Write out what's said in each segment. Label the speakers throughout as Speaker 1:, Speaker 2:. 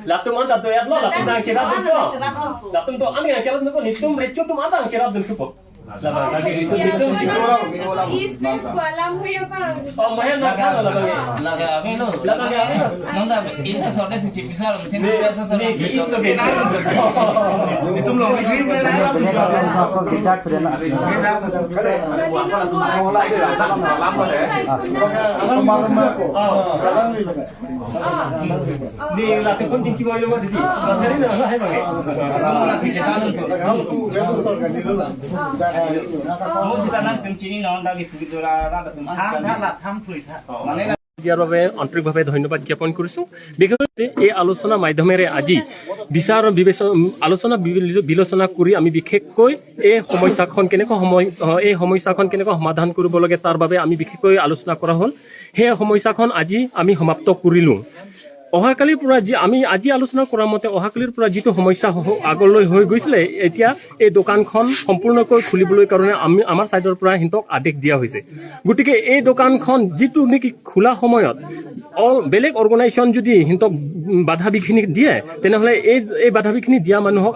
Speaker 1: Latung mana satu ya lo, latung tang cerap itu. Latung tu ane yang cerap itu hitung recuk tu mana yang cerap itu kok. Lama lagi itu orang.
Speaker 2: Isnes kolam huya bang.
Speaker 1: Oh, mahal nak kalau lagi.
Speaker 3: Lagi apa itu?
Speaker 1: Lagi apa itu?
Speaker 3: Nanda, isa sorry si cipisar, macam ni biasa sorry.
Speaker 1: Ni is tu beda.
Speaker 4: Itu belum ini mana
Speaker 1: Ni langsung kuncing kibo yang mana jadi. Hari ni apa hai bang?
Speaker 4: Langsung kita
Speaker 1: দিয়াৰ বাবে আন্তৰিকভাৱে ধন্যবাদ জ্ঞাপন কৰিছো। বিশেষকৈ এই আলোচনা মাধ্যমেৰে আজি বিচাৰ আলোচনা বিবেচনা কৰি আমি বিশেষকৈ এই সমস্যাখন কেনেকৈ সমাধান কৰিব লাগে তাৰ বাবে আমি বিশেষকৈ আলোচনা কৰা হ'ল। সেই সমস্যাখন আজি আমি সমাপ্ত কৰিলোঁ। অহাকালিৰ পৰা আমি আজি আলোচনা কৰাৰ মতে অহাকালিৰ পৰা যিটো সমস্যা আগলৈ হৈ গৈছিলে, এতিয়া এই দোকানখন সম্পূৰ্ণকৈ খুলিবলৈ কাৰণে আমাৰ ছাইডৰ পৰা সিহঁতক আদেশ দিয়া হৈছে। গতিকে এই দোকানখন যিটো নেকি খোলা সময়ত বেলেগ অৰ্গেনাইজেশ্যন যদি সিহঁতক বাধা বিঘিনি দিয়ে, তেনেহ'লে এই বাধা বিঘিনি দিয়া মানুহক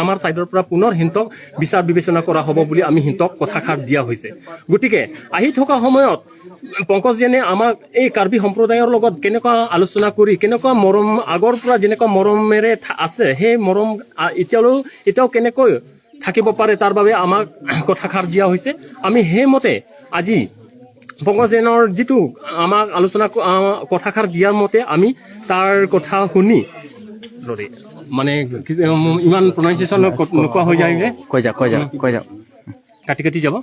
Speaker 1: আমাৰ ছাইডৰ পৰা পুনৰ সিহঁতক বিচাৰ বিবেচনা কৰা হ'ব বুলি আমি সিহঁতক কথাষাৰ দিয়া হৈছে। গতিকে আহি থকা সময়ত পংকজ জেনে আমাক এই কাৰ্বি সম্প্ৰদায়ৰ লগত কেনেকুৱা আলোচনা কৰি কেনেকুৱা মৰম আগৰ পৰা যেনেকুৱা মৰমেৰে আছে, সেই মৰম এতিয়াও কেনেকৈ থাকিব পাৰে তাৰ বাবে আমাক কথাষাৰ দিয়া হৈছে। আমি সেইমতে আজি পংকজ জেনৰ যিটো আমাক আলোচনা কথাষাৰ দিয়াৰ মতে আমি তাৰ কথা শুনি মানে ইমান প্ৰনাউন্সিয়েশ্যন নোকোৱা হৈ যায় কৈ যাওক কাটি যাব।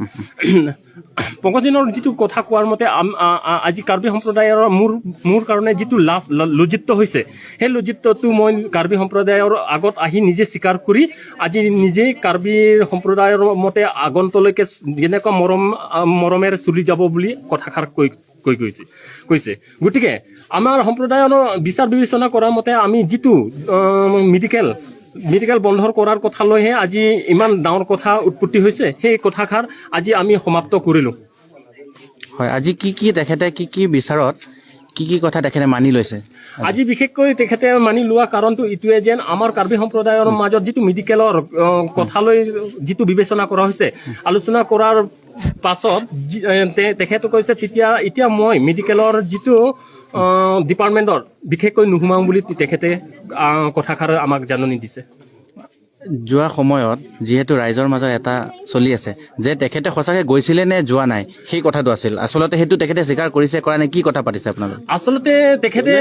Speaker 1: পংকজ জেনৰ যিটো কথা কোৱাৰ মতে আজি কাৰ্বি সম্প্ৰদায়ৰ মোৰ কাৰণে যিটো লজ্জিত হৈছে, সেই লজ্জিতটো মই কাৰ্বি সম্প্ৰদায়ৰ আগত আহি নিজে স্বীকাৰ কৰি আজি নিজেই কাৰ্বি সম্প্ৰদায়ৰ মতে আগন্তলৈকে যেনেকুৱা মৰমেৰে চলি যাব বুলি কথাষাৰ কৈছে। গতিকে আমাৰ সম্প্ৰদায়ৰ বিচাৰ বিবেচনা কৰাৰ মতে আমি যিটো মেডিকেল বন্ধ কৰাৰ কথা লৈহে আজি ইমান ডাঙৰ কথা উৎপত্তি হৈছে, সেই কথাষাৰ আজি আমি সমাপ্ত কৰিলোঁ।
Speaker 5: হয়, আজি কি তেখেতে কি বিচাৰত কি কথা তেখেতে মানি লৈছে?
Speaker 1: আজি বিশেষকৈ তেখেতে মানি লোৱা কাৰণটো এইটোৱে যেন আমাৰ কাৰ্বি সম্প্ৰদায়ৰ মাজত যিটো মেডিকেলৰ কথালৈ যিটো বিবেচনা কৰা হৈছে, আলোচনা কৰাৰ পাছত তেখেতে কৈছে এতিয়া মই মেডিকেলৰ যিটো ডিপাৰ্টমেণ্টৰ বিশেষকৈ নোসোমাওঁ বুলি তেখেতে কথাষাৰ আমাক জাননী দিছে।
Speaker 5: যোৱা সময়ত যিহেতু ৰাইজৰ মাজত এটা চলি আছে যে তেখেতে সঁচাকৈ গৈছিলে নে যোৱা নাই, সেই কথাটো আছিল। আচলতে সেইটো তেখেতে স্বীকাৰ কৰিছে কৰা নাই, কি কথা পাতিছে আপোনালোকে?
Speaker 1: আচলতে তেখেতে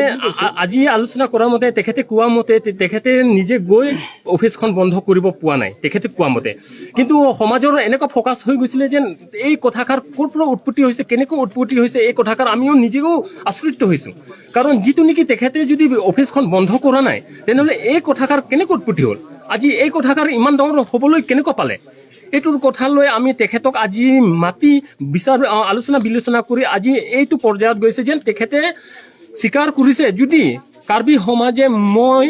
Speaker 1: আজি আলোচনা কৰাৰ মতে তেখেতে কোৱা মতে তেখেতে নিজে গৈ অফিচখন বন্ধ কৰিব পোৱা নাই, তেখেতে কোৱা মতে। কিন্তু সমাজৰ এনেকুৱা ফ'কাছ হৈ গৈছিলে যেন এই কথাষাৰ ক'ৰ পৰা উৎপত্তি হৈছে, কেনেকৈ উৎপত্তি হৈছে, এই কথাষাৰ আমিও নিজেও আচৰিত হৈছোঁ। কাৰণ যিটো নেকি তেখেতে যদি অফিচখন বন্ধ কৰা নাই, তেনেহ'লে এই কথাষাৰ কেনেকৈ উৎপত্তি হ'ল, আজি এই কথাষাৰ ইমান ডাঙৰ হ'বলৈ কেনেকুৱা পালে, এইটোৰ কথা লৈ আমি তেখেতক আজি মাতি আলোচনা বিলোচনা কৰি আজি এইটো পৰ্যায়ত গৈছে যেন তেখেতে স্বীকাৰ কৰিছে যদি কাৰ্বি সমাজে মই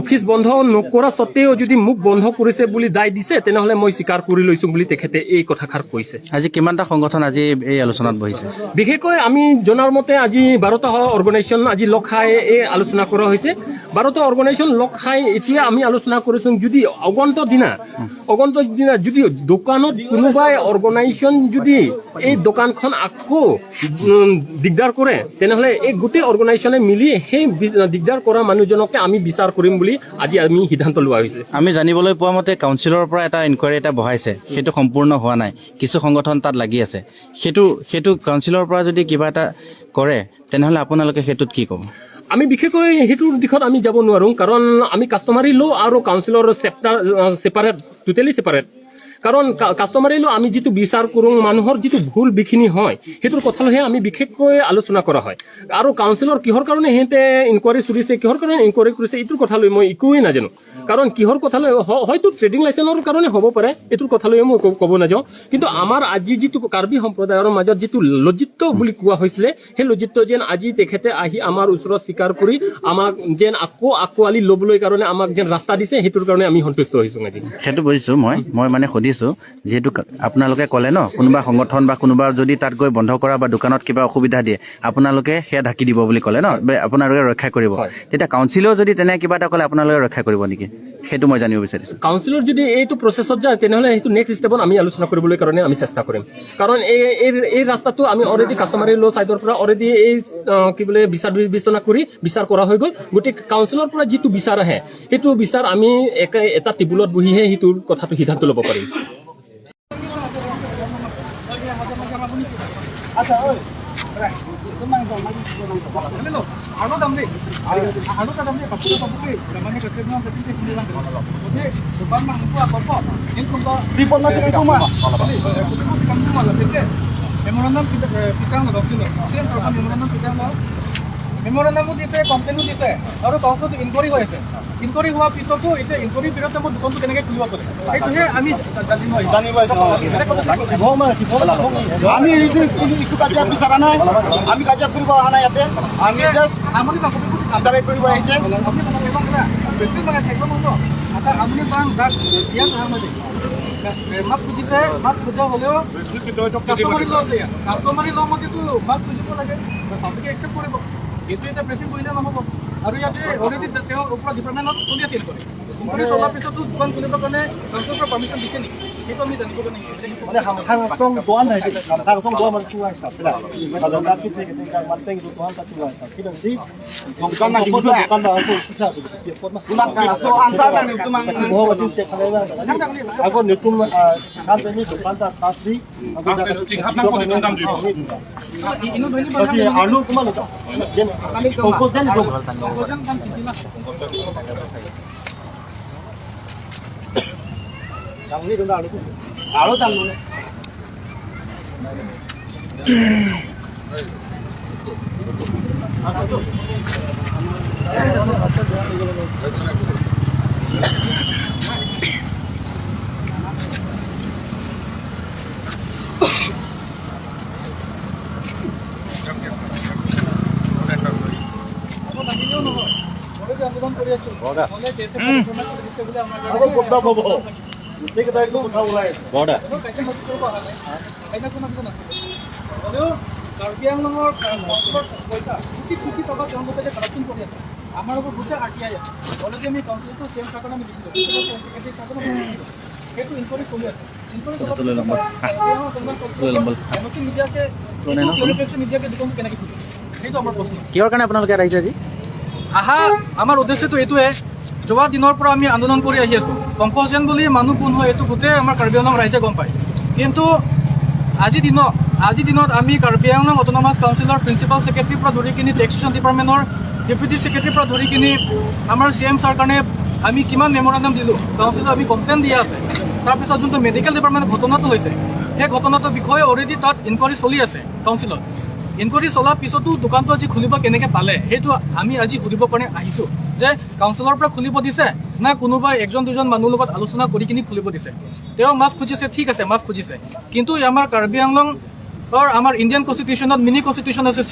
Speaker 1: অফিচ বন্ধ নকৰা স্বত্তেও যদি মোক বন্ধ কৰিছে বুলি দায় দিছে, তেনেহ'লে মই স্বীকাৰ কৰি লৈছোঁ বুলি তেখেতে এই কথাষাৰ কৈছে।
Speaker 5: আজি কিমানটা সংগঠন আজি এই আলোচনাত বহিছে?
Speaker 1: বিশেষকৈ আমি জনাৰ মতে আজি 12টা অৰ্গেনাইজেশ্যন আজি লগ খাই এই আলোচনা কৰা হৈছে। 12টা অৰ্গেনাইজেশ্যন লগ খাই এতিয়া আমি আলোচনা কৰিছোঁ যদি অগন্তৰ দিনা যদি দোকানত কোনোবাই অৰ্গেনাইজেশ্যন যদি এই দোকানখন আকৌ দিগদাৰ কৰে, তেনেহ'লে এই গোটেই অৰ্গেনাইজেশ্যনে মিলি সেই দিগদাৰ কৰা মানুহজনকে আমি বিচাৰ কৰিম বুলি আজি আমি সিদ্ধান্ত লোৱা হৈছে।
Speaker 5: আমি জানিবলৈ পোৱা মতে কাউন্সিলৰ পৰা এটা ইনকুৱাৰী এটা বহাইছে, সেইটো সম্পূৰ্ণ হোৱা নাই, কিছু সংগঠন তাত লাগি আছে। সেইটো কাউন্সিলৰ পৰা যদি কিবা এটা কৰে তেনেহ'লে আপোনালোকে সেইটোত কি ক'ব?
Speaker 1: আমি বিশেষকৈ সেইটোৰ দিশত আমি যাব নোৱাৰোঁ, কাৰণ আমি কাষ্টমাৰী ল' আৰু কাউন্সিলৰ টোটেলি ছেপাৰেট। কাৰণ কাষ্টমাৰী ল' আমি যিটো বিচাৰ কৰোঁ, মানুহৰ যিটো ভুল বিখিনি হয় সেইটোৰ কথালৈহে আমি বিশেষকৈ আলোচনা কৰা হয়। আৰু কাউন্সিলৰ কিহৰ কাৰণে সিহঁতে ইনকুৱাৰী চলিছে, কিহৰ কাৰণে ইনকুৱাৰী কৰিছে, এইটোৰ কথালৈ মই একোৱেই নাজানো। কাৰণ কিহৰ কথালৈ, হয়তো ট্ৰেডিং লাইচেন্সৰ কাৰণে হ'ব পাৰে, এইটোৰ কথালৈ মই ক'ব নাযাওঁ। কিন্তু আমাৰ আজি যিটো কাৰ্বি সম্প্ৰদায়ৰ মাজত যিটো লজ্জিত বুলি কোৱা হৈছিলে, সেই লজ্জিত যেন আজি তেখেতে আহি আমাৰ ওচৰত স্বীকাৰ কৰি আমাক যেন আকোৱালি ল'বলৈ কাৰণে আমাক যেন ৰাস্তা দিছে, সেইটোৰ কাৰণে আমি সন্তুষ্ট হৈছোঁ। আজি
Speaker 5: সেইটো বুজিছোঁ। মই মানে সুধিছোঁ সুধিছোঁ যিহেতু আপোনালোকে ক'লে ন কোনোবা সংগঠন বা কোনোবা যদি তাত গৈ বন্ধ কৰা বা দোকানত কিবা অসুবিধা দিয়ে আপোনালোকে সেয়া ঢাকি দিব বুলি ক'লে ন আপোনালোকে ৰক্ষা কৰিব তেতিয়া কাউন্সিলেও যদি তেনে কিবা এটা ক'লে আপোনালোকে ৰক্ষা কৰিব নেকি সেইটো মই জানিব বিচাৰিছোঁ
Speaker 1: কাউন্সিলৰ যদি এইটো প্ৰচেছত যায় তেনেহ'লে সেইটো নেক্সট ষ্টেপত আমি আলোচনা কৰিবলৈ কাৰণে আমি চেষ্টা কৰিম কাৰণ এই ৰাস্তাটো আমি অলৰেডি কাষ্টমাৰী ল' ছাইডৰ পৰা অলৰেডি এই কি বোলে বিচাৰ বিবেচনা কৰি বিচাৰ কৰা হৈ গ'ল গতিকে কাউন্সিলৰ পৰা যিটো বিচাৰ আহে সেইটো বিচাৰ আমি এটা টেবুলত বহিহে সেইটোৰ কথাটো সিদ্ধান্ত ল'ব পাৰিম
Speaker 6: মেমৰেণ্ডামো দিছে কমপ্লেইনো দিছে আৰু কাউন্সিলত ইনকুৱাৰী হৈ আছে ইনকুৱাৰী হোৱাৰ পিছতো এতিয়া ইনকুৱাৰীৰ বিৰুদ্ধে মই দোকানটো কেনেকৈ খুলিব পাৰে সেইটোহে আমি জানিব
Speaker 7: আমি একো কাজিয়া বিচৰা নাই আমি কাজিয়া কৰিব অহা নাই ইয়াতে আমি জাষ্ট
Speaker 6: আমনি
Speaker 7: আন্দাৰে কৰিব আহিছে
Speaker 6: বেছি মানে থাকিব মন আমনি পাম ইয়াত মাছ খুজিছে মাছ খোজা হ'লেও কাষ্টমাৰী ল' আছে কাষ্টমাৰী ল' মতেতো মাছ খুজিব লাগে পাব্লিকে একচেপ্ট কৰিব এইটো এটা প্ৰেচিং কৰিলে নহ'ব আৰু ইয়াতে অলৰেডি তেওঁ ওপৰৰ ডিপাৰ্টমেণ্টত চলি আছিল ইনকুৱাৰী চলোৱাৰ পিছতো দোকান খুলিবৰ কাৰণে কাউন্সিলৰ পৰা পাৰ্মিশ্যন দিছে নেকি সেইটো আমি জানিব কাৰণে
Speaker 7: মানে হাংসং doan na hangsong doan man tuwa sa sila kalau dati tinggal tinggal manteng itu tuan tak tuwa sa kita sih bukan lagi itu bukan aku susah bukan so answer dan itu mang oh wajib cek kalian aku nitum company dukan tak tasri aku dah tinggal nak pun dalam juga
Speaker 6: ini bani
Speaker 7: tapi alu kemana itu jen komposen itu
Speaker 6: komposen kan cicilah
Speaker 7: yang ini tentang alu tang dulu
Speaker 6: আন্দোলন কৰি আছো
Speaker 7: aku kota bobo ini kita itu kota ulai boda
Speaker 6: Karbi আংলঙৰ পইচা কোটি টকা তেওঁলোকে যে collection কৰি আছে আমাৰ ওপৰত গোটেই RTI আছে অলৰেডি আমি কাউন্সিলটো চেম চাকৰি আমি দিছিলোঁ সেইটো ইনকুৱাৰী চলি আছে মিডিয়াকে দোকানটো কেনেকৈ খুলিব সেইটো আমাৰ প্ৰশ্ন
Speaker 5: কিহৰ কাৰণে আপোনালোকে আহিছে আজি
Speaker 6: আহা আমাৰ উদ্দেশ্যটো এইটোৱে যোৱা দিনৰ পৰা আমি আন্দোলন কৰি আহি আছোঁ পংকজ যেন বুলি মানুহ কোন হয় এইটো গোটেই আমাৰ কাৰ্বি আংলং ৰাইজে গম পায় কিন্তু আজিৰ দিনত আমি কাৰ্বি আংলং অট'নমাছ কাউন্সিলৰ প্ৰিন্সিপাল ছেক্ৰেটাৰীৰ পৰা ধৰি কিনি টেক্সেশ্যন ডিপাৰ্টমেণ্টৰ ডেপুটি ছেক্ৰেটাৰীৰ পৰা ধৰি কিনি আমাৰ CM ছাৰ কাৰণে আমি কিমান মেমৰেণ্ডাম দিলোঁ কাউন্সিলত আমি কমপ্লেইন দিয়া আছে তাৰপিছত যোনটো মেডিকেল ডিপাৰ্টমেণ্টৰ ঘটনাটো হৈছে সেই ঘটনাটোৰ বিষয়ে অলৰেডি তাত ইনকুৱাৰী চলি আছে কাউন্সিলত ইনকুৱাৰী চলাৰ পিছতো দোকানটো আজি খুলিব কেনেকৈ পালে সেইটো আমি আজি সুধিবৰ কাৰণে আহিছোঁ যে কাউন্সিলৰ পৰা খুলিব দিছে না কোনোবাই একজন দুজন মানুহৰ লগত আলোচনা কৰি কিনি খুলিব দিছে তেওঁ মাফ খুজিছে ঠিক আছে মাফ খুজিছে কিন্তু আমাৰ কাৰ্বি আংলং আমাৰ ইণ্ডিয়ান কনষ্টিটিউশ্যনত মিনি কনষ্টিটিউশ্যন আছে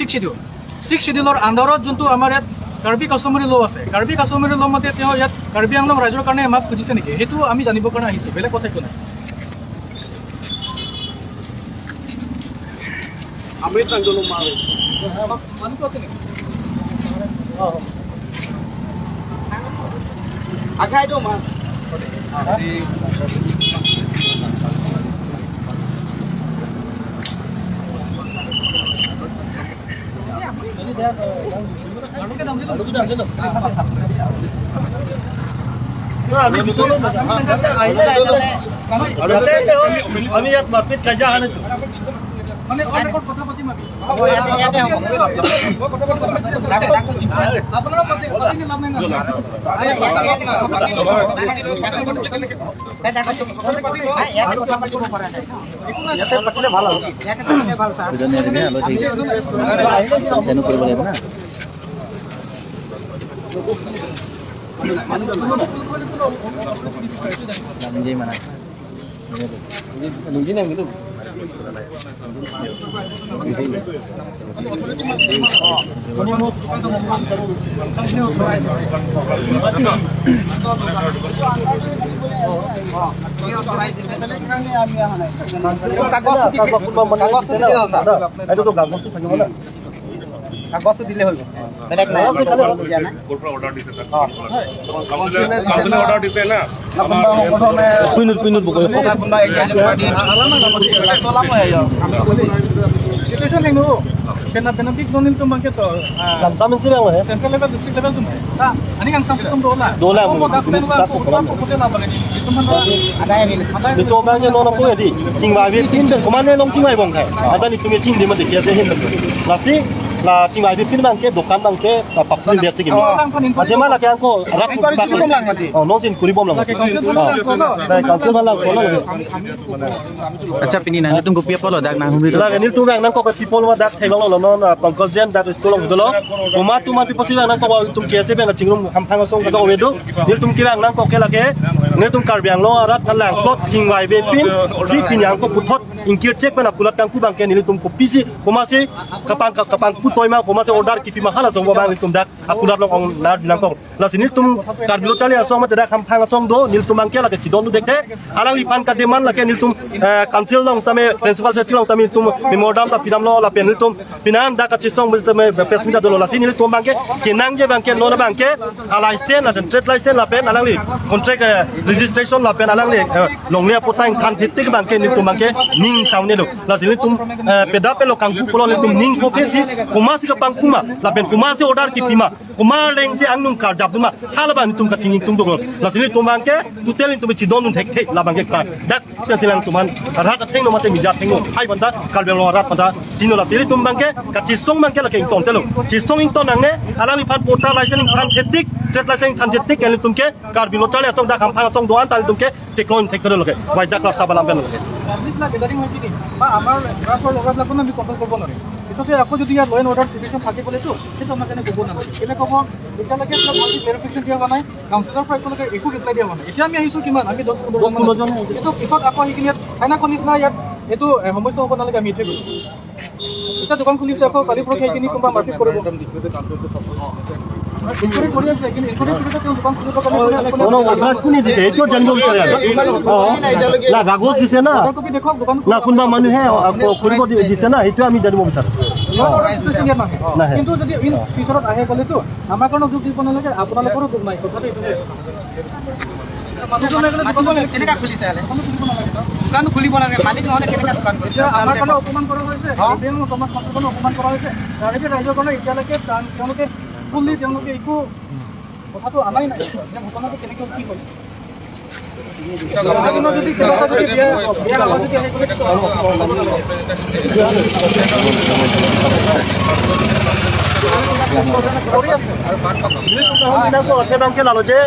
Speaker 6: 6 শিডিউলৰ আণ্ডাৰত যোনটো আমাৰ ইয়াত কাৰ্বি কাষ্টমাৰী ল' আছে কাৰ্বি কাষ্টমাৰী ল' মতে তেওঁ ইয়াত কাৰ্বি আংলং ৰাইজৰ কাৰণে মাফ খুজিছে নেকি সেইটো আমি জানিবৰ কাৰণে আহিছোঁ বেলেগ কথা একো নাই
Speaker 7: amrit nang dulu mau
Speaker 6: মানুহটো আছে নেকি
Speaker 7: agak itu mah আমি ইয়াত মাপিত কাজিয়া আনে
Speaker 6: মানে অনেকৰ কথা পাতিম আমি আপোনাৰ পাতি লাভ নাই
Speaker 7: ভাল হ'ব
Speaker 5: কৰিব লাগিব না নিজেই মানা
Speaker 7: এইটোতো কাগজটো থাকিব না কাগজটো দিলে হৈ গ'ল বেলেগ নাই দিয়া নাই
Speaker 6: Situation yang dulu, penanti donin tu bangkit tu.
Speaker 7: Kami sih yang mana?
Speaker 6: Central level, district level tu. Nah, ini kan sampai tu dola.
Speaker 7: Dola.
Speaker 6: Mau dokumen apa putih apa lagi? Itu mana? Ada yang ini.
Speaker 7: Itu orangnya nona kau jadi, cingwai pin, kemana long cingwai bong kai? Ada ni tu ni cing di mana dia sih hendak. Nasi, lah cingwai pin bangkit, dokan bangkit, paksa biasa gini. Ada mana lagi angko? Rak kuribom lang mati. Oh, nonsin kuribom lang. Baik, kansel malang kono.
Speaker 5: আচ্ছা পিনি না তুমি কপিয়া পালো দাগ না হুমি
Speaker 7: Lah ini tu orang nang kau people mah dak thailang lo non pangkajian dak sekolah gitu lo. Kuma tu mah piposi nang kau tum kiasi bang cingrum hampang song kata obedo. Nil tum kira nang kau kelak ke. Ne tum karbiang lo arat nalang plot cingwai bepin. Si pinyang kau putot ingkir cek pernah kulat kangku bang ke nil tum kopi si. Kuma si kapang putoi mah kuma si order kipi mahal song bang nil tum dak akulat lo ong nar bilang kau. Lah sini tum karbilo cali asong mah tidak hampang song do nil tum bang ke lagi cidon tu dekte. Alang lipan kademan lagi nil tum council long sampai principal secretary long sampai tum memorandum ta pidam lo la penil tum pinan da kachisong bersama pesmita dolo la sini tum bangke kenang je bangke nona bangke license dan trade license la pen alang li contract registration la pen alang li longlia potang kan titik bangke ni tum bangke ning saune lo la sini tum peda pe lo kangku polo ni tum ning ko pesi kumasi ka pangkuma la pen kumasi order ki pima kumar leng si angnung kar jabduma halaban tum kaching tum dolo la sini tum bangke tutel tum chidon tum thek la bangke ka dak pensilang tuman rak theng no mate mijat theng no hai banda kalbel lo rat pada Cino lah sini tumbang ke, kacau song bang ke lagi ington telu, cisong ington angge, alang lipat pota license kan jetik, jet license kan jetik, yang litum ke, karbilo cale asong dah kampang asong doan, tali litum ke, ceklon tek terus lagi, wajah kelas sabalam kan lagi.
Speaker 6: Public lah, gathering macam ni. Pak, amar rasal logat lah pun kami kontrol korban lagi. Itu aku jadi law and order situation pakai boleh tu, kita macam ni korban lagi. Kita korban, kita lagi kita bagi verification dia mana, councilor fight lagi, ikut reply dia mana. Itu kami isu kiman, kami 10 jon. Itu kisah aku hikinya, karena kondisi na ya, itu homoi sama pun lagi kami itu. Kita dukang kulis aku kali pro kayak gini kumpa market korban. Inquiry Korea sih, ini inquiry kita tuh dukang kulis kali.
Speaker 7: Ono order kuni di sini, itu jangan bisa ya. Oh, lah bagus di sana. Lah kunba manu hai, aku kuribo di sana, itu kami jadi mau bisa.
Speaker 6: Nah, কিন্তু যদি in ফিউচারত আহে গলে তো আমাৰ কাৰণে দুখ দিব নালাগে আপোনালোকৰো দুখ নাই কথাটো এইটো
Speaker 7: কেনেকা খুলিছে দোকান খুলিব লাগে মালিক নহলে কেনেকা দোকান
Speaker 6: আমাৰ কাৰণে অপমান কৰা হৈছে সমাজ সমাজখনো অপমান কৰা হৈছে ৰাইজে ৰাইজৰ কাৰণে এতিয়ালৈকে তেওঁলোকে ফুলি তেওঁলোকে একো কথাটো আনাই নাই যে ঘটনাটো কেনেকৈ কি হ'ল যদি কিবা এটা যদি বিয়া আহে
Speaker 7: gole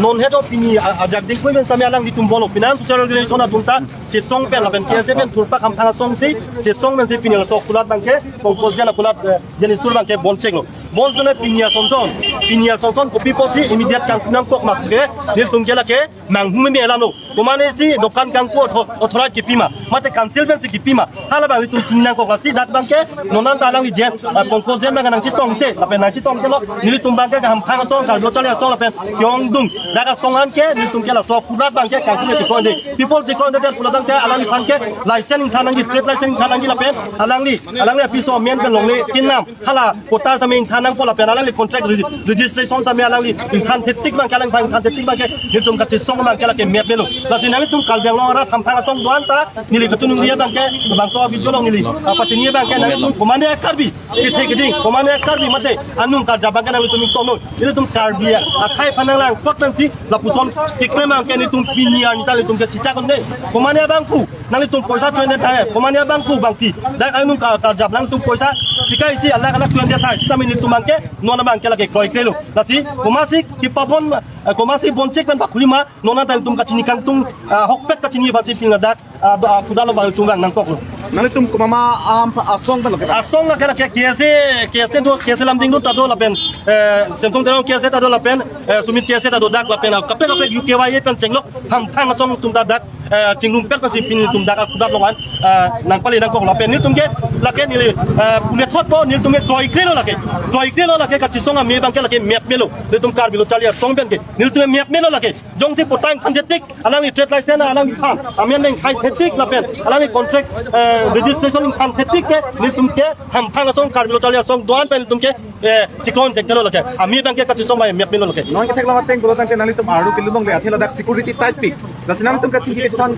Speaker 7: non head of pini ajak dik pun kami alang ditumbol pinan social organization atunta cesong pen lapen kiase pen turpa kampanga song si cesong men si pini sok kulat bangke pongpos jana kulat jenis tur bangke boncek lo bonzone pinia sonson kopi posi immediate kang kunang kok makke nil tunggela ke manghumi me elam lo komane si dokan kang ko othora kipima mate cancel ben si kipima hala bang itu cingnan kok si dak bangke nonan talang di jen pongpos jen bang nang citong te lapen nang citong te lo nil tumbangke kampanga song kal lo chale song lapen yongdung daga songan ke ni tum kela so kulat bang ke kan ku ko de people je ko de kulat bang ke alang fan ke license thanang ji trade license thanang ji la pen alang li piso men ben long le kinam hala kota samin thanang ko la pen alang li contract registration sami alang li than thetik bang kalang bang than thetik bang ke ni tum ka ti song bang ke la ke map belo la sin ali tum kal bang lo ra tham phang song doan ta ni li katunung ria bang ke bang so video long ni li apa chini bang ke na tum komane karbi ki the ki ding komane karbi mate anung ka jabang ke na tum to no ni tum karbi a khai phanang lang kot si lapuson tiklema ke ni tum pinia ni tali tum ke cica kon de komane bangku nang tum poisa choin de thai komane bangku bangki dak anung ka jab lang tum poisa sikai si Allah kana choin de thai sita min tum bangke nona bangke lage koi kelo lasi komasi ki papon komasi boncek ban bakulima nona tan tum ka chini kang tum hokpet ka chini ba si pinga dak kudalo ba tum bang nang kok Nanti tum mama asong kan lagi. Asong lah kira kiasi tu kiasi lamting tu tado lapen. Samsung tu kiasi tado lapen. Sumit kiasi tado dak lapen. Kape UKY pen cenglok ham pang asong tum dak. Cinglung pet masih pin tum dak aku dak longan. Nang pali nang kong lapen ni tum ke laki ni punya thot po ni tum ke doi kilo laki kat sisong ami bang ke laki miap melo. Ni tum kar bilo cari song pen ke. Ni tum miap melo laki. Jong si potang kanjetik. Alang ni trade license alang ni farm. Amian neng khai ketik lapen. Alang ni contract registration ham ketik ke. Ni tum ke ham pang asong kar bilo cari song doan pen tum ke ciklon tek telo laki. Ami bang ke kat sisong mai miap melo laki.
Speaker 8: Non kita kelam teng bulan teng nali tum aru kilu dong le athela dak security tight pi. Dasinam tum kacing kita tan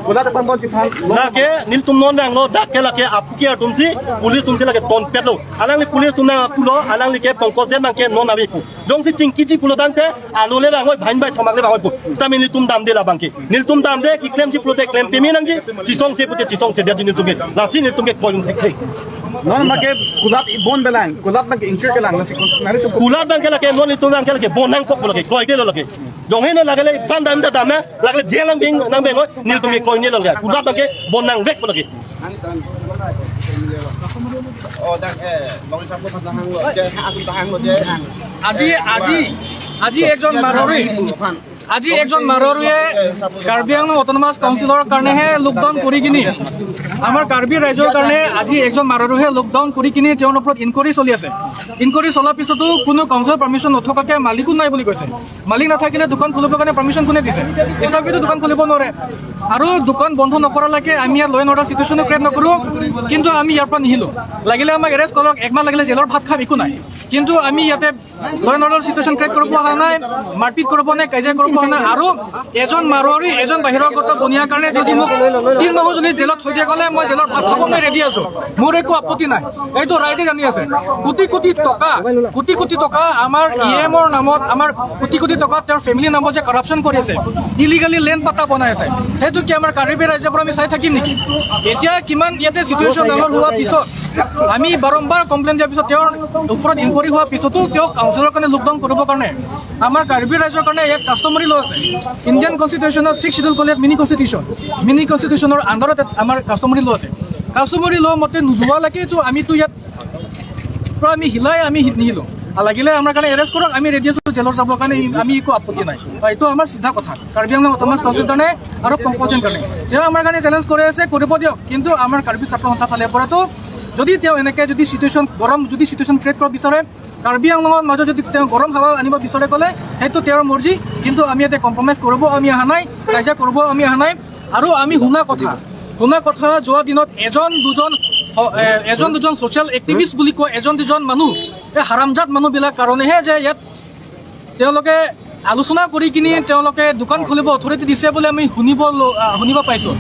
Speaker 8: bulan depan bon cipan.
Speaker 7: Laki nil tum non nang lo dak ke laki apuki tum si police tum si laki ton pet lo. Alang ni police tum nang pulo alang ni ke pongkosen bang ke non abi ku. Jong si cingkiji pulo dan te alo le bang oi bhain bai thomak le bang oi pu. Sami nil tum dam de la bang ki. Nil tum dam de ki claim ji pulo te claim pemi nang ji. Cisong se pute cisong se dia nil tum ke. La si nil tum ke point thek.
Speaker 8: Non make kulat ibon belang kulat make ingkir kelang nasi nali tum
Speaker 7: Kulat bang ke laki non nil tum bang ke laki bonang pok pulo ke. Koi ke lo laki. Jong hen lagi le ban dam da dam lagi je lang bing nang beng oi nil tum ke koi ni lo laki. Kulat bang ke bonang vek pulo ke.
Speaker 4: Oh dah bang sampo tahan lo je aku tahan lo je
Speaker 6: আজি একজন মাৰোৱাৰী আজি একজন মাৰোৱাৰীয়ে Karbi Anglong autonomous কাউন্সিলৰ কাৰণেহে lockdown কৰি কিনি আমাৰ কাৰ্বি ৰাইজৰ কাৰণে আজি একজন মাৰোৱাৰীয়ে লকডাউন কৰি কিনি তেওঁৰ ওপৰত ইনকুৱাৰী চলি আছে। ইনকুৱাৰী চলাৰ পিছতো কোনো কাউন্সিলৰ পাৰ্মিশ্যন নথকাকৈ মালিকো নাই বুলি কৈছে। মালিক নাথাকিলে দোকান খুলিবৰ কাৰণে পাৰ্মিশ্যন কোনে দিছে? এছআৰপিটো দোকান খুলিব নোৱাৰে আৰু দোকান বন্ধ নকৰালৈকে আমি ইয়াত ল' এণ্ড অৰ্ডাৰ চিটুৱেশ্যনো ক্ৰিয়েট নকৰোঁ। কিন্তু আমি ইয়াৰ পৰা নিহিলোঁ। লাগিলে আমাক এৰেষ্ট কৰক, একমাহ লাগিলে জেলৰ ভাত খাম, একো নাই। কিন্তু আমি ইয়াতে ল' এণ্ড অৰ্ডাৰ চিটুৱেশ্যন ক্ৰিয়েট কৰিব অহা নাই, মাৰপিট কৰিব নাই, কাজিয়া কৰিব অহা নাই। আৰু এজন মাৰোৱাৰী এজন বাহিৰগত বনিয়াৰ কাৰণে যদি মোক 3 মাহো যদি জেলত থৈ দিয়া গ'লে মই জেলৰ ভাত খাব মই ৰেডি আছোঁ, মোৰ একো আপত্তি নাই। এইটো ৰাইজে জানি আছে। কোটি কোটি টকা আমাৰ EMৰ নামত আমাৰ কোটি টকা তেওঁৰ ফেমিলিৰ নামত যে কাৰাপশ্যন কৰি আছে, ইলিগেলি লেণ্ড পাতা বনাই আছে, সেইটো কি আমাৰ কাৰ্বি ৰাইজৰ পৰা আমি চাই থাকিম নেকি? এতিয়া কিমান ইয়াতে চিটুৱেশ্যন ডাঙৰ হোৱাৰ পিছত আমি বাৰম্বাৰ কমপ্লেইন দিয়াৰ পিছত তেওঁৰ ওপৰত ইনকুৱাৰী হোৱাৰ পিছতো তেওঁ কাউন্সিলৰ কাৰণে লকডাউন কৰিবৰ কাৰণে আমাৰ কাৰ্বি ৰাইজৰ কাৰণে ইয়াত কাষ্টমাৰী ল' আছে। ইণ্ডিয়ান কনষ্টিটিউশ্যনৰ 6 শিডিউল ক'লে মিনি কনষ্টিটিউশ্যনৰ আণ্ডাৰত আমাৰ কাষ্টমাৰী ল' আছে। কাষ্টমাৰী ল' মতে নোযোৱালৈকেতো আমিতো ইয়াত পৰা আমি হিলাই আমি নিহিলোঁ। লাগিলে আমাৰ কাৰণে এৰেষ্ট কৰক, আমি ৰেডি আছোঁ জেলৰ যাবৰ কাৰণে, আমি একো আপত্তি নাই। এইটো আমাৰ চিধা কথা কাৰ্বি আংলং অট'নমাছ কাউন্সিলৰ কাৰণে আৰু পংকজৰ কাৰণে। তেওঁ আমাৰ কাৰণে চেলেঞ্জ কৰি আছে, কৰিব দিয়ক। কিন্তু আমাৰ কাৰ্বি ছাত্ৰ সন্থাৰ ফালৰ পৰাতো যদি তেওঁ এনেকৈ যদি চিটুৱেশ্যন গৰম যদি চিটুৱেশ্যন ক্ৰিয়েট কৰিব বিচাৰে, কাৰ্বি আংলঙৰ মাজত যদি তেওঁ গৰম হাৱা আনিব বিচাৰে ক'লে সেইটো তেওঁৰ মৰ্জি। কিন্তু আমি ইয়াতে কম্প্ৰমাইজ কৰিব আমি অহা নাই, কাজিয়া কৰিব আমি অহা নাই। আৰু আমি শুনা কথা যোৱা দিনত এজন দুজন ছ'চিয়েল এক্টিভিষ্ট বুলি কোৱা এজন দুজন মানুহ, এই হাৰামজাত মানুহবিলাক কাৰণেহে যে ইয়াত তেওঁলোকে আলোচনা কৰি কিনি তেওঁলোকে দোকান খুলিব অথৰিটি দিছে বুলি আমি শুনিব পাইছোঁ।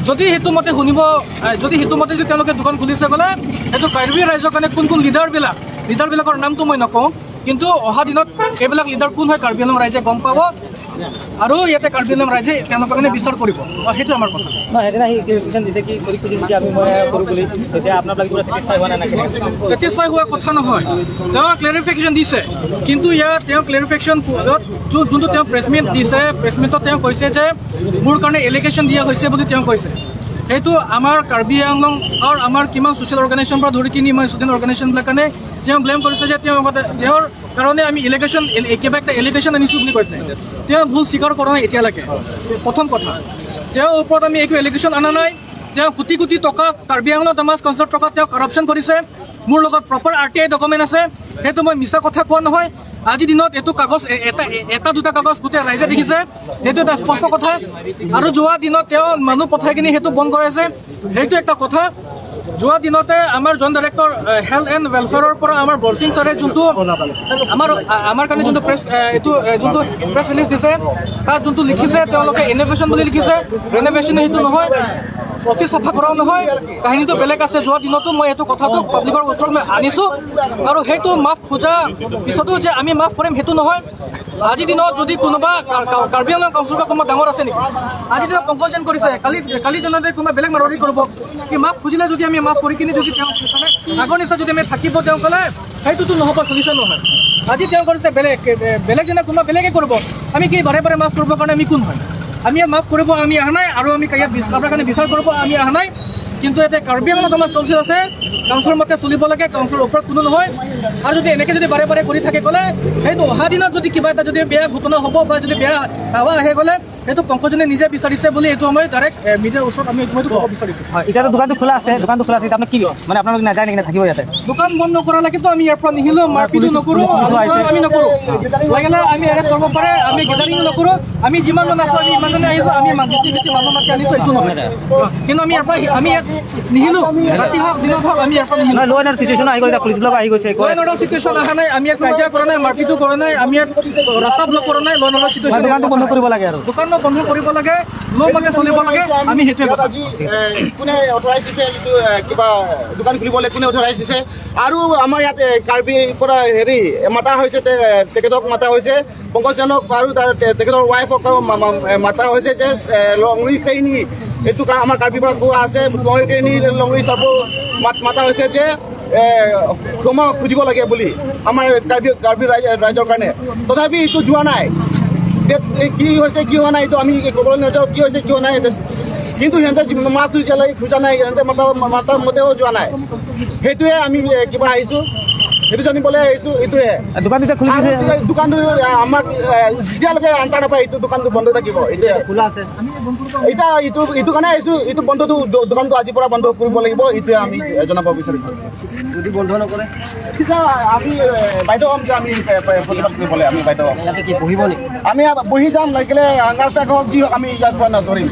Speaker 6: যদি সেইটো মতে যদি তেওঁলোকে দোকান খুলিছে বোলে, সেইটো কাৰ্বি ৰাইজৰ কাৰণে কোন লিডাৰবিলাকৰ নামটো মই নকওঁ, কিন্তু অহা দিনত এইবিলাক লিডাৰ কোন হয় কাৰ্বি আংলং ৰাইজে গম পাব আৰু ইয়াতে কাৰ্বি আংলং ৰাইজে তেওঁলোকৰ কাৰণে বিচাৰ কৰিব। সেইটো আমাৰ কথা। ছেটিছফাই হোৱা কথা নহয়, তেওঁ ক্লেৰিফিকেশ্যন দিছে। কিন্তু ইয়াত তেওঁ ক্লেৰিফিকেশ্যন যোনটো তেওঁ প্ৰেছমিট দিছে, প্ৰেছমিটত তেওঁ কৈছে যে মোৰ কাৰণে এলিগেশ্যন দিয়া হৈছে বুলি তেওঁ কৈছে। সেইটো আমাৰ কাৰ্বি আংলং আৰু আমাৰ কিমান ছ'চিয়েল অৰ্গেনাইজেশ্যনৰ পৰা ধৰি কিনি মই ষ্টুডেণ্ট অৰ্গেনাইজেশ্যনবিলাক কাৰণে তেওঁ ব্লেম কৰিছে যে তেওঁৰ কাৰণে আমি কিবা এটা এলিগেশ্যন আনিছোঁ বুলি কৈছে। তেওঁ ভুল স্বীকাৰ কৰা নাই এতিয়ালৈকে। প্ৰথম কথা, তেওঁৰ ওপৰত আমি একো এলিগেশ্যন অনা নাই। তেওঁ কোটি টকা কাৰ্বি আংলং অট'নমাছ কাউন্সিলৰ টকা তেওঁ কাৰাপশ্যন কৰিছে। মোৰ লগত প্ৰপাৰ RTI ডকুমেণ্ট আছে, সেইটো মই মিছা কথা কোৱা নহয়। আজিৰ দিনত এইটো কাগজ এটা দুটা কাগজ গোটেই ৰাইজে দেখিছে, সেইটো এটা স্পষ্ট কথা। আৰু যোৱা দিনত তেওঁ মানুহ পঠাই কিনি সেইটো বন্ধ কৰাইছে, সেইটো একটা কথা। যোৱা দিনতে আমাৰ জইণ্ট ডাইৰেক্টৰ হেল্থ এণ্ড ৱেলফেয়াৰৰ পৰা আমাৰ বৰসিং ছাৰে যোনটো আমাৰ কাৰণে যোনটো প্ৰেছ ৰিলিজ দিছে, তাত যোনটো লিখিছে তেওঁলোকে ইনোভেশ্যন বুলি লিখিছে। ৰেনোভেশ্যন সেইটো নহয়, অফিচ চাফা কৰাও নহয়, কাহিনীটো বেলেগ আছে। যোৱা দিনতো মই এইটো কথাটো পাব্লিকৰ ওচৰত মই আনিছোঁ আৰু সেইটো মাফ খোজা পিছতো যে আমি মাফ কৰিম সেইটো নহয়। আজিৰ দিনত যদি কোনোবা কাৰ্বি আংলং কাউন্সিলৰ কোনোবা ডাঙৰ আছে নেকি? আজিৰ দিনত পংকজন কৰিছে, কালি দিনতে কোনোবা বেলেগ মাৰোৱাৰী কৰিব কি? মাফ খুজিলে যদি আমি মাফ কৰি কিনি যদি তেওঁ আগৰ নিচিনা যদি আমি থাকিব তেওঁ ক'লে সেইটোতো নহ'ব, চলিউশ্যন নহয়। আজি তেওঁ কৰিছে বেলেগ দিনা কোনোবা বেলেগে কৰিব, আমি কি বাৰে মাফ কৰিবৰ কাৰণে আমি কোন হয়? আমি ইয়াত মাফ কৰিব আমি অহা নাই আৰু আমি ইয়াত আপোনাৰ কাৰণে বিচাৰ কৰিব আমি অহা নাই। কিন্তু এতিয়া কাৰ্বি আংলঙত আমাৰ কাউন্সিল আছে, কাউন্সিলৰ মতে চলিব লাগে, কাউন্সিলৰ ওপৰত কোনো নহয়। আৰু যদি এনেকৈ যদি বাৰে বাৰে কৰি থাকে গ'লে সেইটো অহা দিনত যদি কিবা এটা যদি বেয়া ঘটনা হ'ব বা যদি বেয়া হাৱা আহে গ'লে সেইটো পংকজনে নিজে বিচাৰিছে বুলি এইটো মই ডাইৰেক্ট মিডিয়াৰ ওচৰত আমি এইটো ক'ব বিচাৰিছোঁ।
Speaker 9: এতিয়াতো দোকানটো খোলা আছে, দোকানটো খোলা আছে, এতিয়া আপোনাক কি মানে আপোনালোক নাযায় নেকি, থাকিব ইয়াতে?
Speaker 6: দোকান বন্ধ কৰালৈকেতো আমি ইয়াৰ পৰা নিহিলো, মাৰপিটো নকৰোঁ, আমি নকৰোঁ। লাগিলে আমি এৰেষ্ট কৰিব পাৰে, আমি গেডাৰিং নকৰোঁ, আমি যিমানজন আছোঁ আমি ইমানজনে আহিছোঁ, আমি বেছি বেছি মানুহ মাতি আনিছোঁ, এইটো নহয়। কিন্তু আমি ইয়াৰ পৰা আমি ইয়াত নিহিলো, ৰাতি হওক দিনত হওক আমি ইয়াৰ পৰা নিহিলো।
Speaker 9: ল' এণ্ড চিটুৱেশ্যন আহি গ'ল, পুলিচ ব্লক আহি গৈছে,
Speaker 6: ল' এণ্ড অৰ্ডাৰ চিটুৱেশ্যন অহা নাই, আমি ইয়াত কাজিয়া কৰা নাই, মাৰপিটো কৰা নাই, আমি ইয়াত ৰাস্তা ব্লক কৰা নাই, ল' এণ্ড অৰ্ডাৰ চিটুৱেশ্যন
Speaker 9: দোকানটো বন্ধ কৰিব লাগে আৰু
Speaker 6: দোকান বন্ধ কৰিব লাগে, লমতে চলিব লাগে, আমি সেইটোৱে কথা।
Speaker 4: আজি কোনে অথৰাইজ দিছে যিটো কিবা দোকান খুলিবলৈ কোনে অথৰাইজ দিছে? আৰু আমাৰ ইয়াত কাৰ্বিৰ পৰা হেৰি মাতা হৈছে, তেখেতক মাতা হৈছে, পংকজজনক আৰু তেখেতৰ ৱাইফক মাতা হৈছে যে লংৰি কেইনি এইটো আমাৰ কাৰ্বিৰ পৰা কোৱা আছে, লংৰি কেইনি লংৰি চাব মাতা হৈছে যে ক্ষমা খুজিব লাগে বুলি আমাৰ কাৰ্বি ৰাইজৰ কাৰণে। তথাপি এইটো যোৱা নাই, কি হৈছে কি হোৱা নাই এইটো আমি ক'বলৈ নাযাওঁ, কি হৈছে কি হোৱা নাই। কিন্তু সিহঁতে মাছটো এতিয়ালৈকে খোজা নাই, সিহঁতে মাতাৰ মতেও যোৱা নাই। সেইটোৱে আমি কিবা আহিছোঁ, সেইটো জানিবলৈ আহিছোঁ। এইটোৱে
Speaker 9: দোকানটো এতিয়া খুলি দিছে,
Speaker 4: দোকানটো আমাক যেতিয়ালৈকে আনচাৰ নাপায় এইটো দোকানটো বন্ধ থাকিব। এতিয়া
Speaker 9: খোলা আছে,
Speaker 4: এতিয়া এইটো কাৰণে আহিছোঁ, এইটো বন্ধটো দোকানটো আজিৰ পৰা বন্ধ কৰিব লাগিব, এইটোৱে আমি জনাব বিচাৰিছোঁ।
Speaker 9: যদি বন্ধ নকৰে
Speaker 4: তেতিয়া আমি বাইদেউ হ'ম যে আমি প্ৰতিবাদ কৰিবলৈ আমি বাইদেউ হ'ম।
Speaker 9: ইয়াতে কি বহিব নেকি?
Speaker 4: আমি বহি যাম, লাগিলে আঙাৰ চাক হওক যি হওক আমি ইয়াৰ পৰা নধৰিম।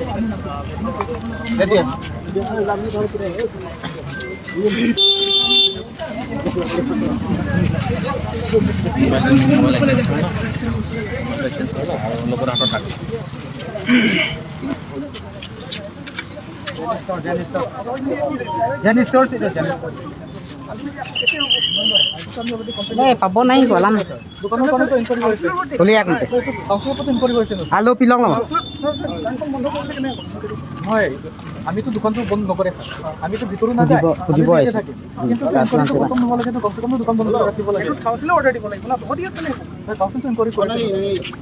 Speaker 4: তেতিয়া
Speaker 9: পাব নাই গলাম আলু পিলং
Speaker 6: হয়, আমিতো দোকানটো বন্ধ নকৰে, আমিতো ভিতৰো নাযায়,
Speaker 9: খুজিব আহিছে।
Speaker 6: কিন্তু খতম নোহোৱালৈকেতো কমচে কম দোকান বন্ধ কৰি ৰাখিব লাগে। কাউন্সিলে অৰ্ডাৰ দিব লাগিব না, বহুত ইয়াত কেনেকৈ কাউন্সিলটো ইনকুৱাৰী কৰিব লাগিব।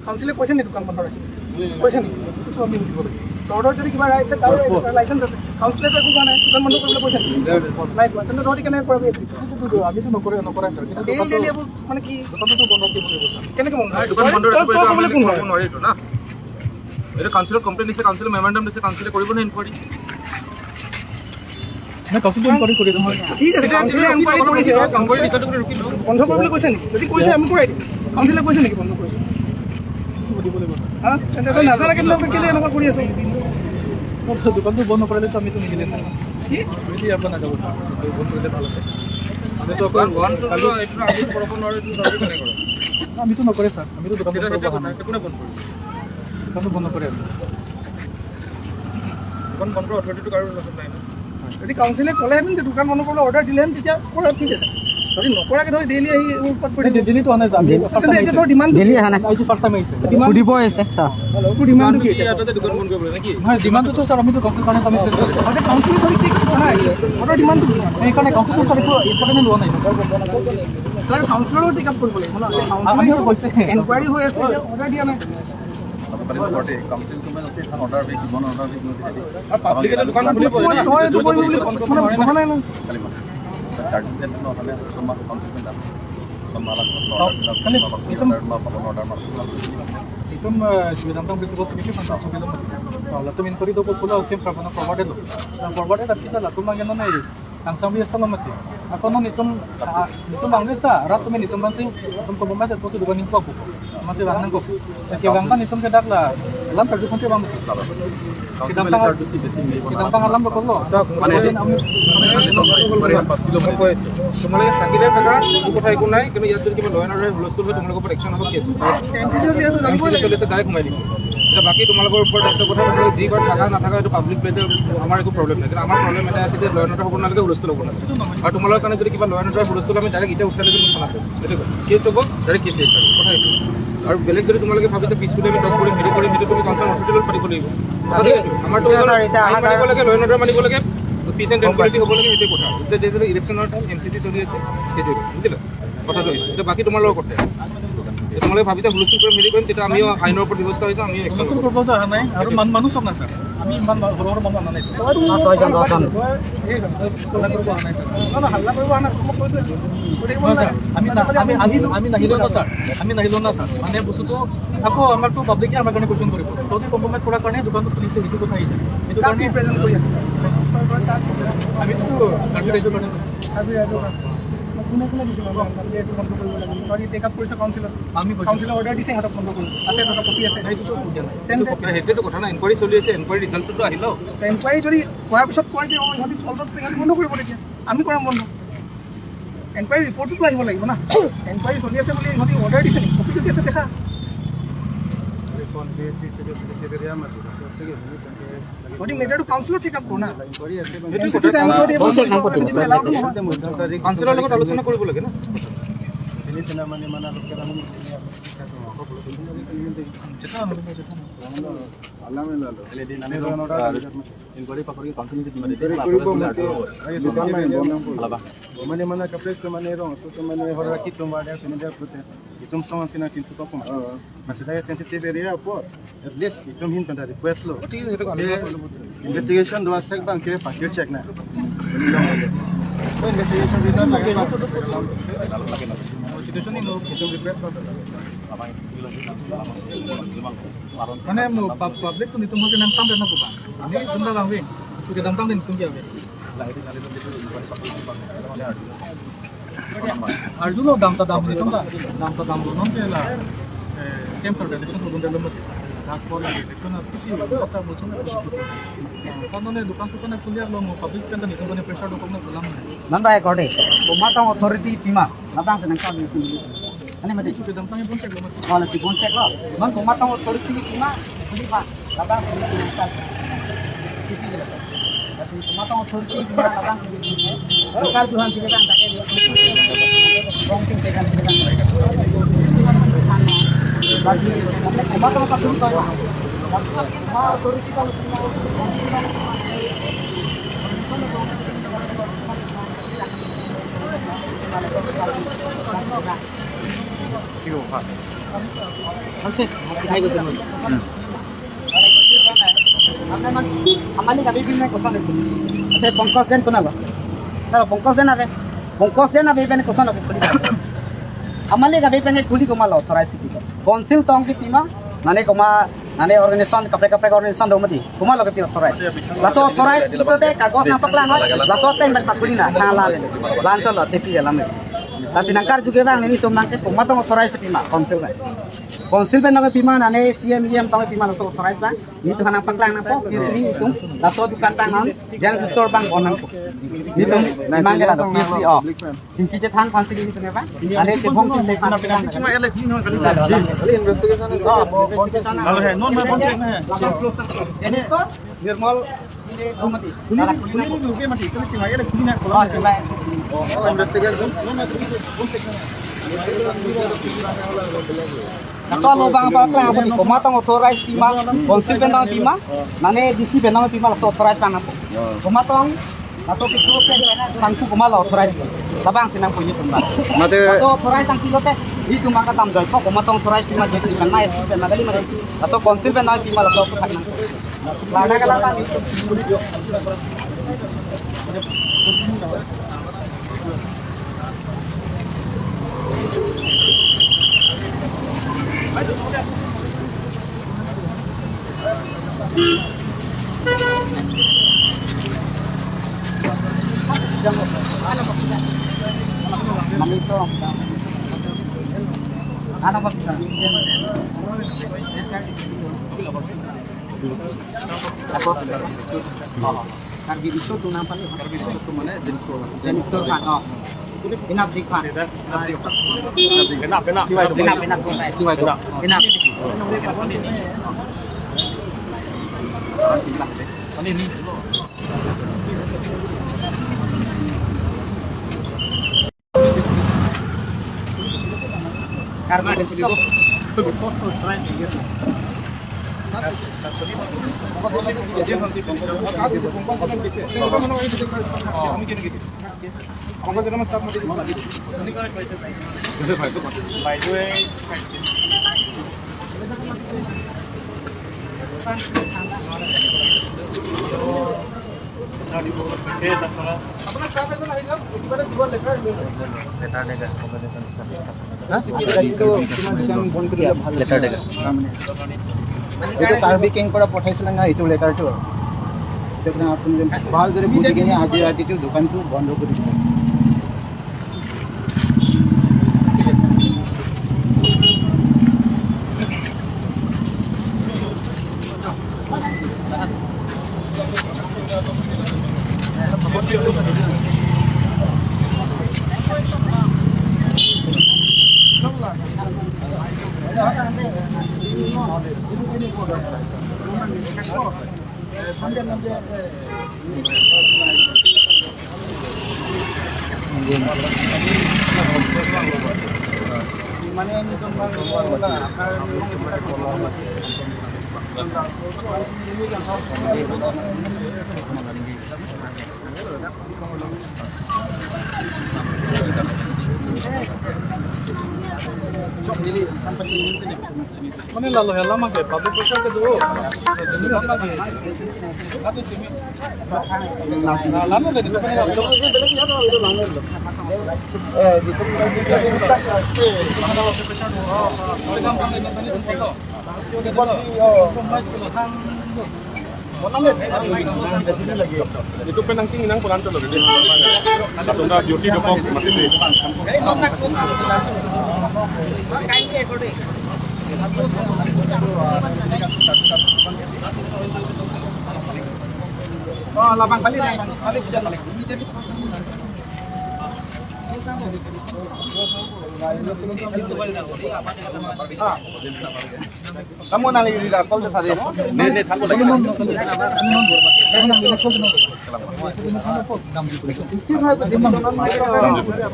Speaker 6: কাউন্সিলে কৈছে নি দোকান বন্ধ ৰাখিব? কৈছে নি? সেইটো আমি সুধিব লাগিব। অৰ্ডাৰ যদি কিবা ৰাইট আছে, তাৰ লাইচেঞ্চ আছে, কাউন্সিলেতো একো কোৱা নাই, দোকান বন্ধ কৰিবলৈ কৈছে নাই কোৱা, তেন্তে তহঁতি কেনেকৈ কৰাবি? আমিতো নকৰে ছাৰ, কিন্তু ডেইলি এইবোৰ মানে কি দোকানটো বন্ধ কৰিব লাগিব ছাৰ। কেনেকৈ বন্ধ দোকান বন্ধ নোৱাৰিতো না, এইটো কাউন্সিলৰ কমপ্লেইন দিছে, কাউন্সিলৰ মেমৰেণ্ডাম দিছে, কাউন্সিলে কৰিব নে ইনকুৱাৰী? বন্ধ কৰিবলৈ কৈছে নেকি? যদি কৈছে আমি কৰাই দিম। কাউন্সিলে কৈছে নেকি বন্ধ কৰিছে? নাজানে কেলে এনেকুৱা কৰি আছে? দোকানটো বন্ধ নকৰিলেতো আমিতো নিদিলে ছাৰ, কি আপোনাৰ নাযাব ছাৰ, বন্ধ কৰিলে ভাল আছে। আমিতো নকৰে ছাৰ, আমিতো দোকানটো বন্ধ কৰে। দোকান বন্ধ অথৰিটিটো কাৰো লগত নাই। যদি কাউন্সিলে ক'লেহেঁতেন যে দোকান বন্ধ কৰিবলৈ অৰ্ডাৰ দিলেহেঁতেন তেতিয়া কৰা ঠিক আছে। যদি নকৰাকৈ ধৰি ডেইলি আহি উৎপাত কৰি ডেইলিটো অহা নাই, সুধিব আহিছে ছাৰ। ডিমাণ্ডটো কি? নহয়, ডিমাণ্ডটো ছাৰ আমিতো কাউন্সিল কাৰণে কাউন্সিল কৰি কি নাই অৰ্ডাৰ ডিমাণ্ডটো সেইকাৰণে কাউন্সিল ছাৰ ইম্পৰ্টেণ্ট লোৱা নাই। কাউন্সিলৰো টেক আপ কৰিব লাগিব ন, কাউন্সিলে কৈছে এনকুৱাৰী হৈ আছে, অৰ্ডাৰ দিয়া নাই। Itong binantang begitu sedikit tentang sebelum lalu mintori do pula usim sabana forwarded at kita lalu mangyano na ang sambil sa lamati ako non itong manglita rato min itong bansing itong pabumbat at puso duganin ko masih bangnan ko kaya bangtan itong kadakla alam tarju konti bang kita alam ko lo তোমালোকে থাকিলে থাকা কথা একো নাই, কিন্তু ইয়াত যদি কিবা লয় নলয় হুলস্থুল হয় তোমালোকৰ ওপৰত একশ্যন হ'ব কি আছে চলিছে ডাইৰেক্ট সোমাই দিব। এতিয়া বাকী তোমালোকৰ ওপৰত একটা কথা, তোমালোকে যি কৰে থাকা নাথাকা এইটো পাব্লিক প্লেচে আমাৰ একো প্ৰব্লেম নাই, কিন্তু আমাৰ প্ৰব্লেম এটা আছে যে লয় নলয় হ'ব নালাগে, হুলস্থুল হ'ব নালাগে। আৰু তোমালোকৰ কাৰণে যদি কিবা লয় নলয় হুলস্থুল আমি ডাইৰেক্ট এতিয়া উঠালে যদি কথা সেইটো কেছ হ'ব, ডাইৰেক্ট কেছ কথা এইটো। আৰু বেলেগ যদি তোমালোকে ভাবিছে পিছফুলি আমি টক কৰিম হেৰি কৰিম, সেইটো তুমি কনচাৰ্ণ হস্পিটেলত পাতিব লাগিব। আমাৰতো মানিব লাগে, লয় নলয় মানিব লাগে, পিচ এণ্ড ট্ৰেংকুইলিটি হ'ব লাগে, সেইটোৱে কথা। এতিয়া ইলেকশ্যনৰ টাইম MCC চলি আছে, সেইটোৱে বুজিলা কথাটো। এতিয়া বাকী তোমালোকৰ কথা তোমালোকে ভাবিছা হুলস্থুল কৰি মিলি কৰিম তেতিয়া আমিও আইনৰ ওপৰত ব্যৱস্থা হৈ যাম আমি হুলস্থুল কৰিবতো অহা নাই আৰু মানুহ চব নাই ছাৰ আমি ইমান সৰু সৰু মানুহ অনা নাই হাল্লা কৰিব অহা নাই আমি নাহিলেও না ছাৰ আমি নাহিলেও না ছাৰ মানে বস্তুটো আকৌ আমাৰতো পাব্লিকে আমাৰ কাৰণে কুৱেশ্যন কৰিব তহঁতি কম্প্ৰমাইজ কৰাৰ কাৰণে দোকানটো খুলিছে সেইটো কথা আহিছে সেইটো কাৰণে প্ৰেজেণ্ট কৰি আছে আমিতো কাৰ্বিৰাইজৰ কাৰণে কোনে কোনে দিছিল এইটো বন্ধ কৰিব লাগে তহঁতি টেক আপ কৰিছে কাউন্সিলত আমি কাউন্সিলে অৰ্ডাৰ দিছে সিহঁতক বন্ধ কৰিব আছে এটা কপি আছে সেইটোতো সেইটোতো কথা নাই ইনকুৱাৰী চলি আছে ইনকুৱাৰী ৰিজাল্টটো আহিলেও ইনকুৱাৰী যদি কৰাৰ পিছত কয় যে ইহঁতি চল্ভত সিহঁতি বন্ধ কৰিব তেতিয়া আমি কৰাম বন্ধ এনকুৱাৰী ৰিপৰ্টটোতো আহিব লাগিব না এনকুৱাৰী চলি আছে বুলি ইহঁতি অৰ্ডাৰ দিছে নেকি কপি যদি আছে দেখা ইহঁতি মেটাৰটো কাউন্সিলত টেক আপ কৰোঁ না কাউন্সিলৰ লগত আলোচনা কৰিব লাগে না
Speaker 7: mana kapres mana rong tu mana hora kita ada kena protes itu sama sina kintu topong masih ada sensitive area apa at least itu hin pada request lo investigation dua sek bang ke paket check na investigation kita lagi situation ini itu request
Speaker 6: মানে public তো নিতুম के नाम ताम देना को আমি सुनदा लावे सुके दाम ताम दिन तुम क्या अर्जुन दाम दाम नितुम दाम नन केला सेम फॉर डायरेक्शन को बंदे लमत ताको ला डायरेक्शन किसी पता बोचन कानने दुकान सुकान खुलिया लो पब्लिक के अंदर नितुम ने प्रेशर दो कम गुलाम
Speaker 9: nan ba ekorde bomata authority pima labang senang kau ni ani mati
Speaker 6: सुके दाम ताम बोन चेक लमत
Speaker 9: kalau si boncek lo non bomata authority pima kuli pa labang tapi bomata authority pima labang lokal tuhan tidak kan tak ada rongting tekan bagi bomata authority kau authority kalau Amali kami bina kosan itu. Tapi bongkos den kuna ba? Kalau bongkos den apa? Bongkos den apa bina kosan apa? Amali kami bina kuli koma lo thorai sih kita. Konsil tong di pima, nane koma nane organisasi kapre organisasi domati. Koma lo kita thorai. Laso thorai itu teh kagos nampak lah. Laso teh mereka kuli na kalah le. Langsung lo tepi dalam. Tapi nangkar juga bang ini tuh nangkep koma tong thorai sih pima konsil kan. Konsil ben nang pima nane CM tong pima laso thorai bang. Itu kan nampak lang nampak. Pisli itu laso dukan tangan. Jangan store bang onang. Itu memang kita tuh pisli oh. Tinggi cetan konsil ini tuh bang. Ada cebong tuh lekan lekan.
Speaker 7: cuma elek ni kan investigation
Speaker 9: Kalau
Speaker 7: hai non memang
Speaker 9: Jadi store normal ini domati.
Speaker 7: kuni ni uke mati kali cuma elek kuni nak
Speaker 9: Oh, coba.
Speaker 7: investigation
Speaker 9: Kaso lubang apa lang apa ni kumatang authorized pima, konsil benang pima, nane DC benang pima laso authorized pang apa. Kumatang atau pikir saya tangku kumala authorized. Labang sinang punya tumba.
Speaker 7: mate
Speaker 9: Atau authorized ang pilote, itu maka tam joy ko kumatang authorized pima DC benang SP benang gali mari. Atau konsil benang pima laso pakai nang. Lada kalapa itu. Ano ba? Ako. Karbi iso tu nampak ni. Karbi iso tu mana? Jenis tu kan. Oh. Inap dik pan. Inap. Karbi এইটো কাৰ্বি কেং পৰা পঠাইছিলে না এইটো লেটাৰটো আপুনি ভালদৰে বুজি কিনে আজি ৰাতিটো দোকানটো বন্ধ কৰি দিছে
Speaker 6: Mana lalu hela mah kayak public pressure ke dulu. Lama gak itu kan
Speaker 8: Itu penangking inang pulanto loh gede. Katunda Jyoti Depok mati deh.
Speaker 9: Oh, lapang balik nih. Balik jalan balik.
Speaker 4: Kamu nang di dapol tuh tadi. Nih satu lagi.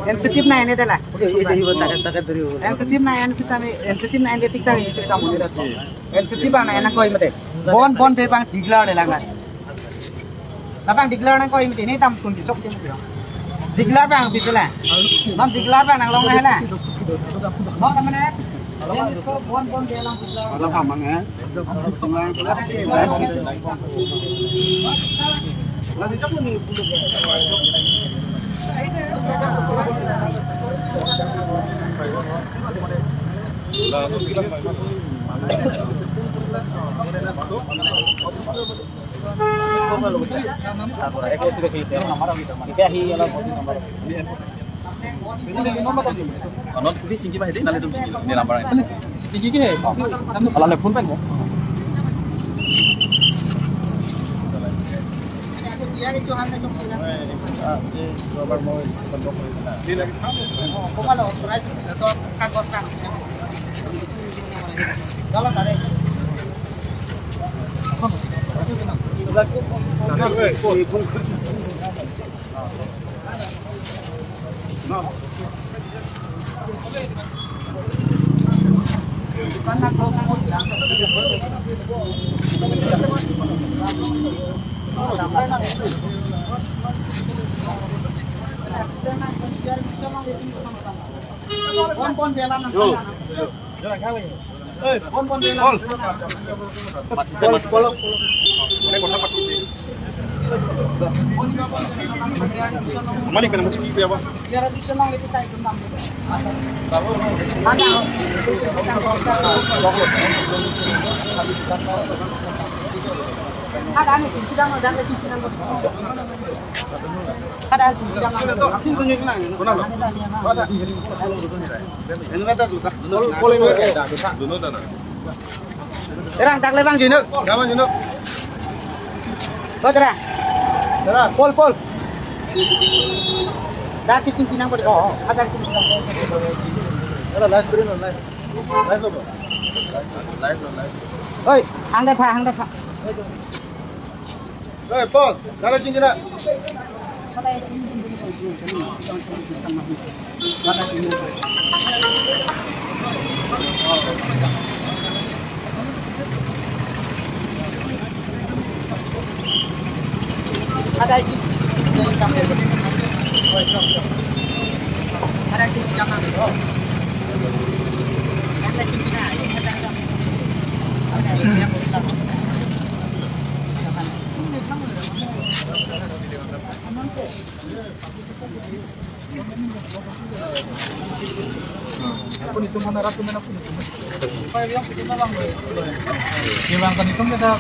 Speaker 9: Sensitif na ini adalah. Sensitif na ini tikar ini kamu ni dah. Sensitif na enak kau imate. Bon bebang diglar le langan. Lapang diglar na kau imate ni tam kunci cok cem. Diglar bang bitulah. Nam diglar bang nang long na hela. Mau kamu nak? Yang इसको bon belang diglar.
Speaker 4: Kalau hamang ya. Lagi cok ni. Bon belang nang sana. Jangan kali. Bon belang. Pol.
Speaker 8: Mali kena macam ni apa?
Speaker 9: Biar bisa nang itu tay gendam. Ada ni cinta dah ada cinta dah. Ada cinta dah. Aku tunjuk nang.
Speaker 8: Mana lo?
Speaker 9: Ada.
Speaker 4: Ini kata tu.
Speaker 8: Boleh boleh. Dono dah nak.
Speaker 9: Terang tak lebang junuk.
Speaker 4: Kamu junuk.
Speaker 9: Oh terang. Terang. Pol. Dah si cinta nang boleh. Oh, ada cinta nang.
Speaker 4: Ada live screen live. Live lo. Live.
Speaker 9: Oi, hangda tha.
Speaker 4: Hey, Paul, ada cincin tak?
Speaker 9: Ada chip dari kamera. Ada chip di kamera. Ada chip di mana? Ada yang mau.
Speaker 6: Aku hitung mana ratusan aku hitung. Supaya bilang kita lang. Ilang kan hitung kita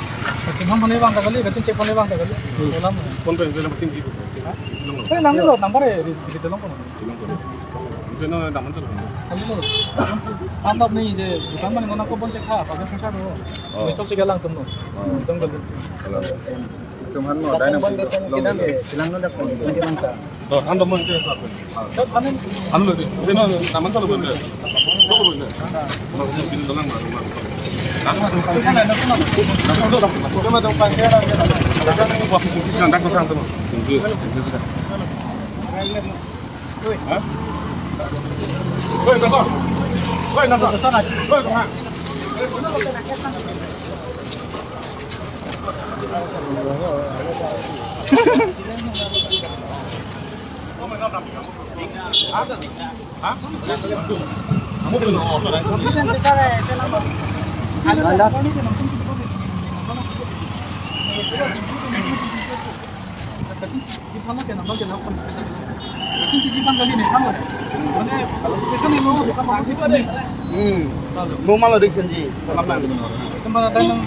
Speaker 6: kacing ham mana bang kali, kacing cek mana bang kali. Dalam.
Speaker 8: কোন পেন পেন তিন কি
Speaker 6: Eh nangin lo number di dalam kono.
Speaker 8: পেন দামান তো
Speaker 6: Kali lo. Anda nih je bukan mana ngono aku pun cek ha, pakai sasa do. Itu sih galang tuh. Hitung dulu.
Speaker 8: তোমার নো dynamic
Speaker 9: Silang lo dapat di mana?
Speaker 8: তো আন্দ মন কে সাথে
Speaker 6: Kanin
Speaker 8: আন্দ then দামান তো বন্ধ তো বন্ধ আমরা তিন দলাং মার
Speaker 6: kan ada tuh.
Speaker 8: Cuma depan dia ada. Wah, kita ndak kesana tuh. Hah? Woi, nonton. Woi, nonton.
Speaker 6: Sana.
Speaker 8: Woi, kemana? Hah? Kamu belum nonton.
Speaker 9: Kemudian kita ada
Speaker 6: Simpan lagi, nambah kenapa? Kacing disimpan kali nih, kan? Mana kalau kita nih mau bukan mau simpan deh.
Speaker 4: Mau malu di sini. Selamat.
Speaker 6: Tempat ada yang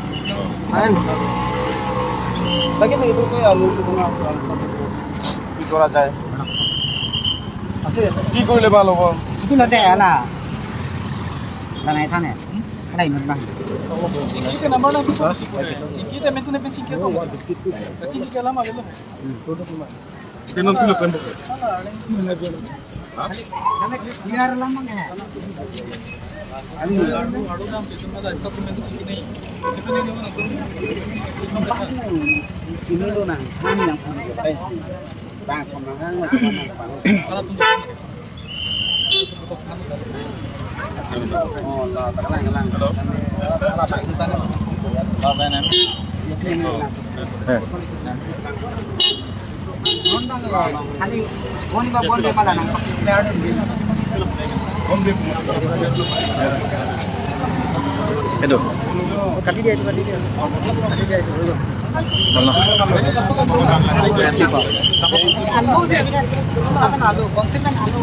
Speaker 4: Lagi nih itu kayak alu itu nggak. Itu kora যায়. কি কৰিলে ভাল হ'ব?
Speaker 9: itu lo deh lah. Mana itu nih? Ada ini bang.
Speaker 6: Kita nambah lagi. Kita mentu nih pencik kita. Kacing kita lama gitu.
Speaker 8: Kenon tuh kan.
Speaker 9: Biar lama nggak? Ini lo nang, ini yang bang pemandangan oh lah terang lah tak itu tadi kali boni ba bonde pala nang
Speaker 5: itu
Speaker 9: kali dia itu alu sih apa alu konsep alu